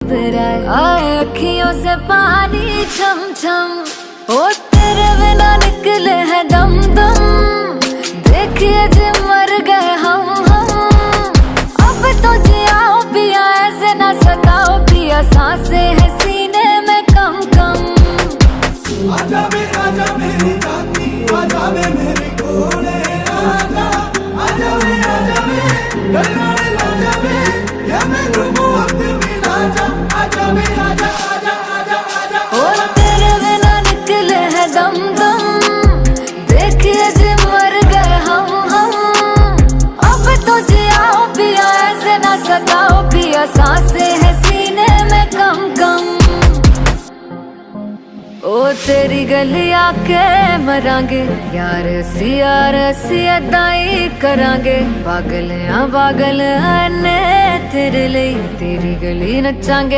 घबराए, आए अखियों से पानी छम छम, ओ तेरे बिना निकले हैं दम दम, देखिए जी मर गए हम। अब तो जियाओ पिया ऐसे ना सताओ पिया, सांसें हैं सीने में कम कम। आजा मेरी रानी, आजा वे मेरे कोने, आजा वे गलवाने लाजा वे, या मैं घूमूं अब भी लाजा, आजा आजा आजा आजा। ओ तेरे बिना निकले हैं दम दम, देखिए जी मर गए हम। अब तो जियाओ पिया ऐसे ना सताओ पिया, सांसें हैं सीने में कम कम। ओ तेरी गली आके मरांगे यार असी अदाई करांगे, पागल हाँ पागल ने तेरे लिए, तेरी गली नचांगे।